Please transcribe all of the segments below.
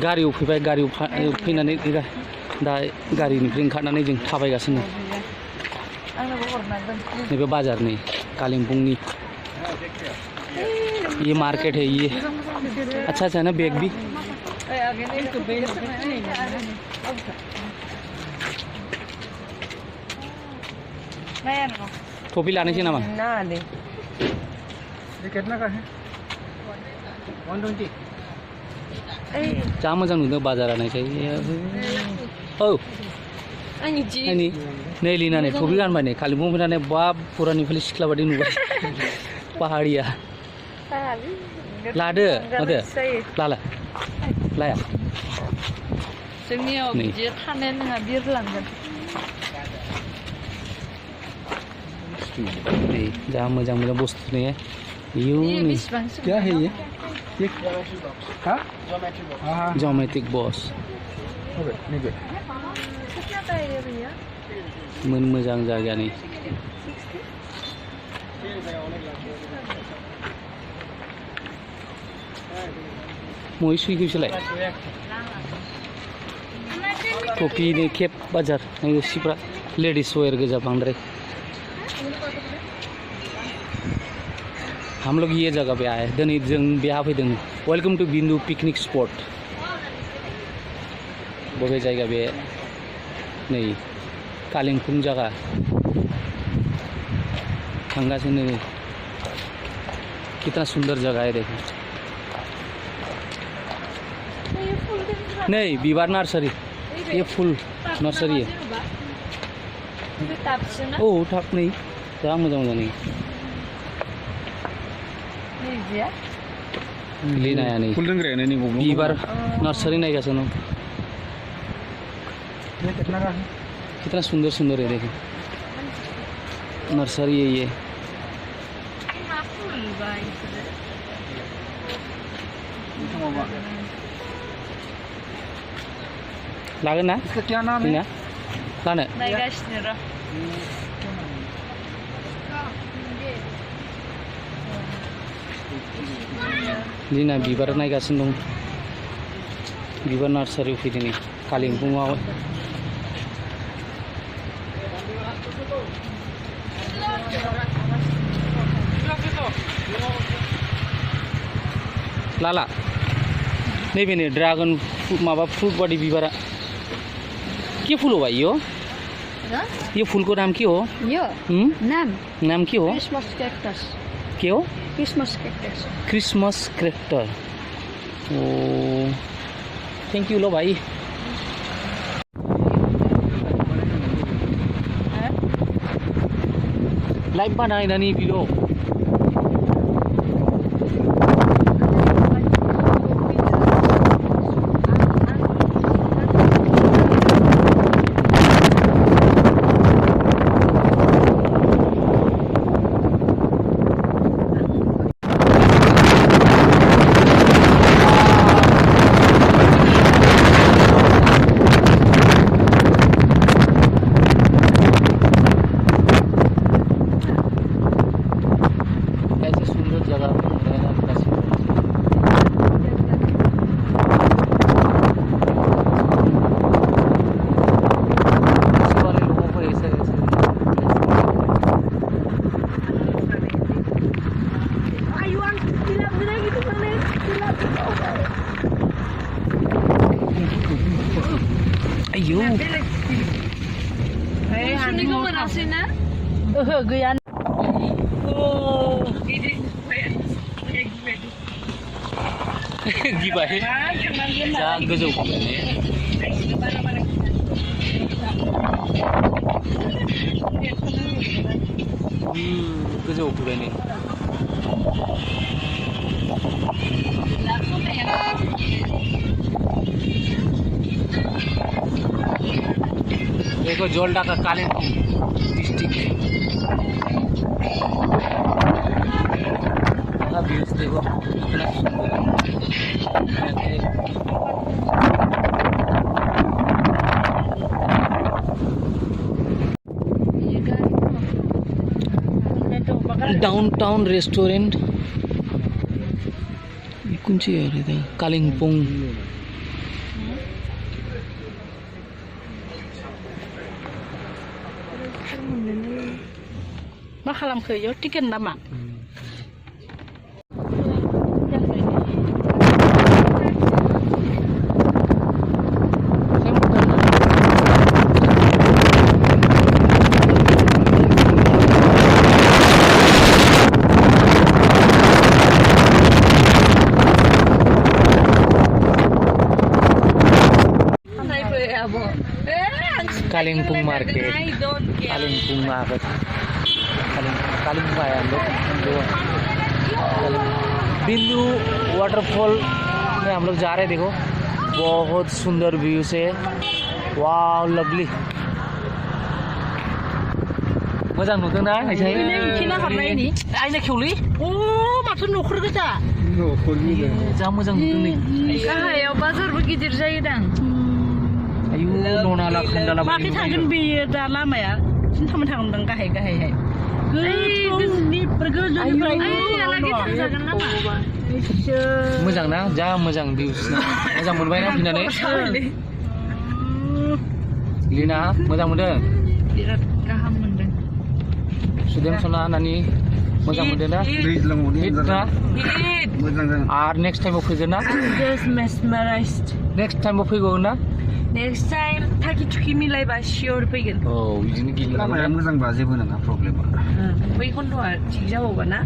गारियाव फैबाय गारियाव फैनानै दा गारिनिफ्राय ओंखारनानै जों थाबायगासिनो नैबे बाजार नै कालिम्पोंनि ये मार्केट है ये अच्छा अच्छा ना बैग भी टोपी लाने से ना मां ये कितना का है 120 जा मोजां नुदों बाजारा नायसाय औ आंनि नै लिनानै टोपी गानबाय नै कालिम्पों फैनानै बाब फुरानिफ्राय सिख्ला बादि नुबाय पाहाड़िया लादो माथो लाला लाया जोंनियाव बिदि थानाय नङा बिरलांगोन नै जा मोजां मोजां बुस्थु नै क्या है ये हाँ जोमेटिक बस नीचे मोजां जायगा नै मही सुइखौसोलाय टोपीनि केप बाजार सिफ्रा लेडिस वेयर गोजा बांद्राय हम लोग ये जगह पे आए दिनै जों बेहा फैदों वेलकम टू बिन्दु पिकनिक स्पट बबे जायगा बे नै कालिम्पों जायगा थांगासिनो कितना सुंदर जगह है देखो नहीं बिबार नर्सरी ये फुल नर्सरी है ओ थाप नहीं जा मोजां मोजां नहीं लिनाया नहीं फुल रंग रहे नहीं बिबार नर्सरी नायगासिनो ये कितना का है कितना सुंदर सुंदर है देखो नर्सरी है ये लागोन ना इसका क्या नाम है लानो नायगासिनो र' लिना बिबार नायगासिनो दं बिबार नार्सारियाव फैदों नै कालिम्पोंआव लाला नैबे नै ड्रागन माबा फ्रूट बादि बिबारा के फूल हो भाई ये फूल को नाम क्या हो यो नाम क्या हो क्रिसमस कैक्टस क्या हो Christmas cactus Christmas cactus oh thank you लो भाई लाइव बानायनानै भिडिअ Ayo. Sunniku monaसै ना ओहो गैया गिबाय जा गोजौ गोजौ फैबाय नै देखो जोलडाका कालिम्पोंग डिस्ट्रिक्ट का व्यूज देखो कितना सुंदर डाउनटाउन रेस्टोरेंट कुन चाहिँ अरे त कालिम्पोङ मा खालामखो इयाव टिकेट नामा कालिम्पोङ मार्केट कालिम्पोङमा आएको छ कालिम्पोङ आयो हम लोग बिंदु वाटरफॉल में हम लोग जा रहे हैं देखो बहुत सुंदर व्यू से वाह लवली मोजां नुदोंना आइसाय खिना हरनायनि आइना खेवलै ओ माथो नखर गोजा न'खरनि जा मोजां नुदों नै गाहायाव बाजारबो गिदिर जायोदां आयु ननाला खान्दाला माखै थांगोन बेयो दा लामाया सिन्थामोन थांगोन गाहाय गाहायहाय मोजां ना जा मोजां भिउसना मोजां मोनबाय ना फैनानै लिना मोजां मोनदों बिराद गाहाम मोनदों सुदेम सना नानि मोजां मोनदों ना दैज्लाङावनो हिट ना मोजां जागोन आरो नेक्स्ट टाइमाव फैगोन ना just mesmerized नेक्स्ट टाइमाव फैगोन ना next time थाखि थुखि मिलायबा सियर फैगोन औ बिदिनो गिलिर लामाया मोजांबा जेबो नङा प्रब्लेमा बै खन्द'आ थिग जाबावबा ना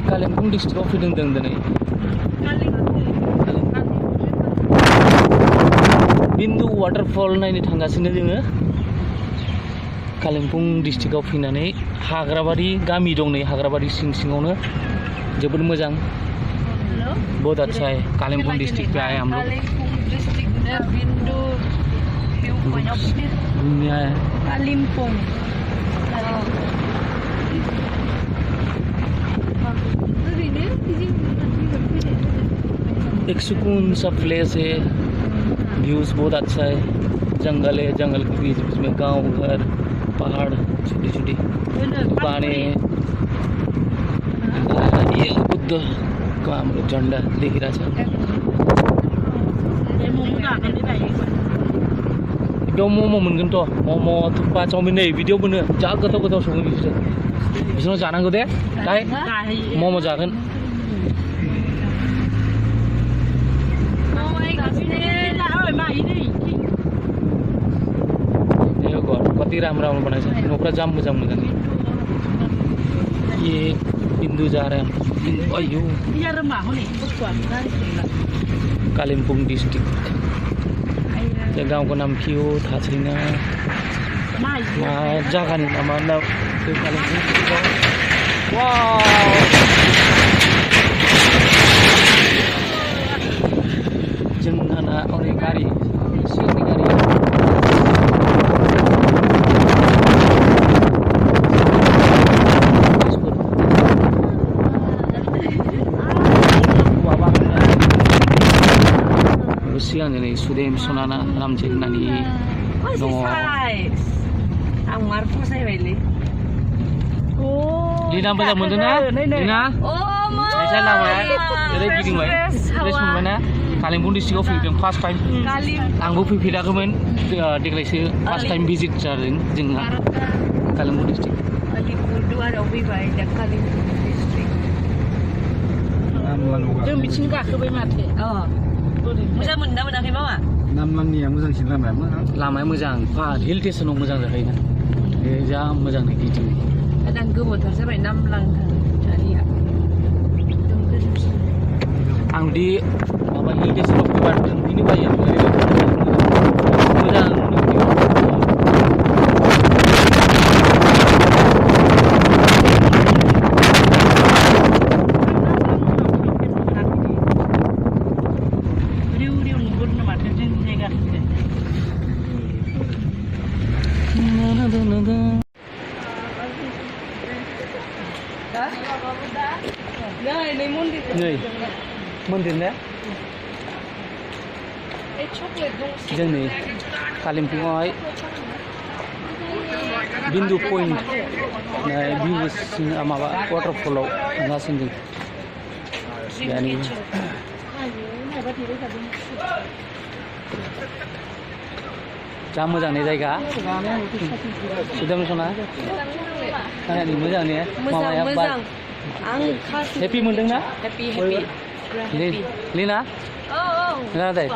कालिम्पोङ डिस्ट्रिक्टआव फैदों जों दिनै बिन्दु वाटारफल नायनो थांगासिनो जोङो कालिम्पोङ डिस्ट्रिक्टआव फैनानै हाग्राबारि गामि दं नै हाग्राबारि सिं सिङावनो जोबोद मोजां बहुत अच्छा है कालिम्पोङ डिस्ट्रिक्ट पे आए हम लोग घूमने आए हैं कालिम्पोङ एक सुकून सा प्लेस है व्यूज बहुत अच्छा है जंगल है जंगल के बीच बीच में गांव घर पहाड़ छोटी छोटी दुकानें ये बुद्ध का हम लोग झंडा देख रहा था बेयाव मम' मोनगोन थ' मम' थुक्पा चावमिन नै बिदियाव मोनो जा गोथाव गोथाव सङो बिसोरनाव जानांगौ दे दाय मम' जागोन कति राम्रो राम्रो बनाएछ न'फ्रा जा मोजां मोजां ये बिन्दु जा रहे हैं अयो कालिम्पोङ डिस्ट्रिक्ट त्यो गाउँको नाम के हो थाहा छैन जग्गानि नाम त्यो कालिम्पोङ जोंहाना ओरै गारि सिगांनि गारि सिगां नै सुदेम सनाना रामजेक नानि दङ आं मार फसायबायलै लिना मोजां मोनदों ना लिना जायसा लामाया ओरै गिदिंबाय फ्रेस मोनबाय ना कालिम्पोङ डिस्ट्रिक्टआव फैदों फार्स्ट टाइम आंबो फैफेराखैमोन देग्लायसो फार्स्ट टाइम भिजिट जादों जोंहा कालिम्पोङ डिस्ट्रिक्ट अलिपुरदुवाराव फैबाय दा कालिम्पोङ डिस्ट्रिक्ट जों बिथिं गाखोबाय माथो मोजां मोनदोंना मोनाखै मामा नामलांनिया मोजांसिन लामाया मोजां हिल स्टेसनाव मोजां जाखायोना बे जा मोजां गिदिं गोबावथार जाबाय नामलां गारिया एकदम गोजौसिन आं बिदि माबा हिल स्टेसनाव फैबा थांफिनो बायो मोजां नै मन्दिर ना जों नै कालिम्पोङावहाय बिन्दु पइन्ट बिन्दु माबा वाटारफलाव थांगासिनो जों जा मोजां ने जायगा सुदेम सना नायनानै मोजां ने माबाया हेपि मोनदोंना लिना खोनादों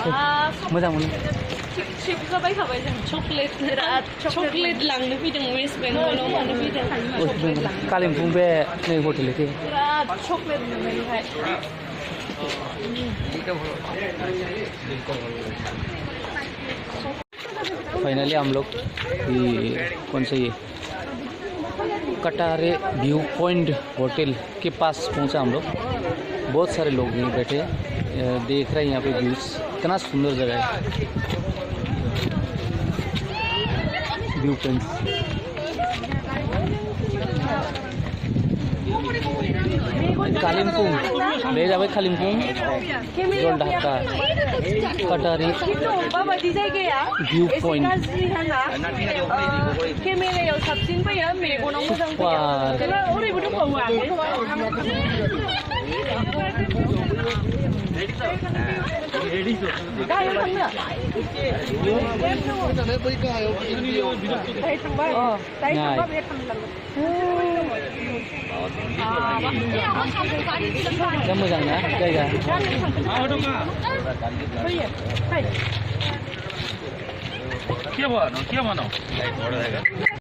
मोजां मोनो बायखाबाय जों चकलेट लांनो फैदों वेस्ट बेंगलाव मानो फैदों कालिम्पों बे नै हटेल के बिराद चकलेट मोनोहाय फाइनली हम लोग ये कौन सा ये कटारे व्यू पॉइंट होटल के पास पहुंचा हम लोग बहुत सारे लोग यहीं बैठे देख रहे हैं यहाँ पे व्यूज इतना सुंदर जगह है व्यू पॉइंट कालिम्पोंग ले जाबाय कालिम्पोंग जलढाका कटारी व्यू पॉइंट केमेरायाव साबसिन फैयो मेगनाव मोजां फैयो ओरैबो दंबावो जा मोजां ना जायगा क्या हुआ क्या मानो